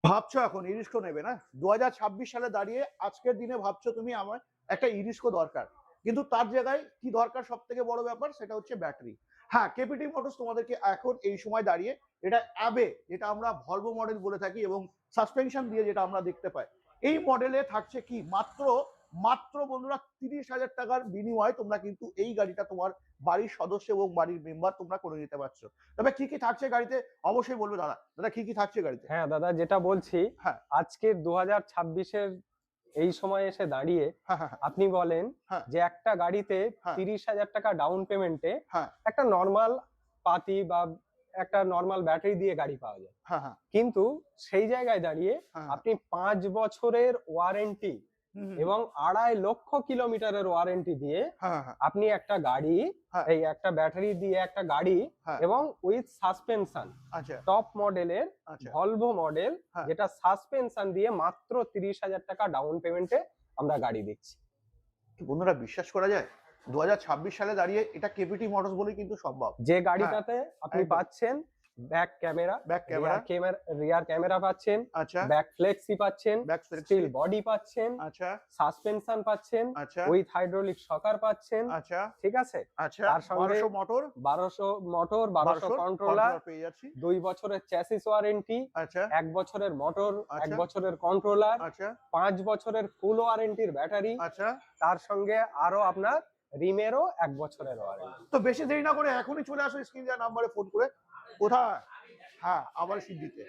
ভাবছো এখন ইরিস্কো নেবে না? 2026 সালে দাঁড়িয়ে আজকের দিনে ভাবছো তুমি আমার একটা ইরিস্কো দরকার, কিন্তু তার জায়গায় কি দরকার? সব থেকে বড় ব্যাপার সেটা হচ্ছে ব্যাটারি। হ্যাঁ, কেপিটি মোটরস তোমাদেরকে এখন এই সময় দাঁড়িয়ে এটা অ্যাবে, যেটা আমরা ভলভো মডেল বলে থাকি, এবং সাসপেনশন দিয়ে যেটা আমরা দেখতে পাই, এই মডেলে থাকছে কি মাত্র মাত্র বন্ধুরা 30,000 টাকার বিনিময়ে তোমরা কিন্তু এই গাড়িটা তোমার বাড়ির সদস্য এবং বাড়ির মেম্বার তোমরা করে নিতে পারছো। তবে কি কি থাকছে গাড়িতে অবশ্যই বলবে দাদা। দাদা কি কি থাকছে গাড়িতে? হ্যাঁ দাদা, যেটা বলছি, হ্যাঁ আজকের 2026-এর এই সময় এসে দাঁড়িয়ে হ্যাঁ হ্যাঁ আপনি বলেন হ্যাঁ যে একটা গাড়িতে হ্যাঁ 30,000 টাকা ডাউন পেমেন্টে হ্যাঁ একটা নর্মাল পাতি বা একটা নর্মাল ব্যাটারি দিয়ে গাড়ি পাওয়া যায়। হ্যাঁ হ্যাঁ কিন্তু সেই জায়গায় দাঁড়িয়ে হ্যাঁ আপনি 5 বছরের ওয়ারেন্টি হুম, হুম, এবং 2.5 লক্ষ কিলোমিটারের ওয়ারেন্টি দিয়ে হ্যাঁ হ্যাঁ আপনি একটা গাড়ি, হ্যাঁ এই একটা ব্যাটারি দিয়ে একটা গাড়ি হ্যাঁ এবং উইথ সাসপেনশন, আচ্ছা টপ মডেলের আচ্ছা ভলভো মডেল, হ্যাঁ। যেটা সাসপেনশন দিয়ে মাত্র 30,000 টাকা ডাউন পেমেন্টে আমরা গাড়ি দিচ্ছি। কি বন্ধুরা বিশ্বাস করা যায়? 2026 সালে দাঁড়িয়ে এটা কেপিটি মোটরস বলেই কিন্তু সম্ভব। যে হ্যাঁ গাড়িটাতে আপনি একদম। পাচ্ছেন back camera, back camera, rear camera পাচ্ছেন, আচ্ছা ব্যাক ফ্লেক্সি পাচ্ছেন, ব্যাক ফ্লেক্সি, স্টিল বডি পাচ্ছেন, আচ্ছা সাসপেনশন পাচ্ছেন, আচ্ছা উইথ হাইড্রোলিক শকার পাচ্ছেন, আচ্ছা ঠিক আছে? আচ্ছা তার সঙ্গে 1200 মোটর, 1200 মোটর, 1200 কন্ট্রোলার, পেয়ে যাচ্ছি। 2 বছরের চ্যাসিস ওয়ারেন্টি, আচ্ছা 1 বছরের মোটর, 1 আচ্ছা বছরের কন্ট্রোলার, আচ্ছা 5 বছরের ফুল ওয়ারেন্টির ব্যাটারি, আচ্ছা। তার সঙ্গে আরো আপনার রিমেরও 1 বছরের ওয়ারেন্টি। তো বেশি দেরি না করে এখনই চলে আসো স্ক্রিন দেওয়া নাম্বারে ফোন করে। কোথায়? হ্যাঁ, আবার সিদ্দিতে।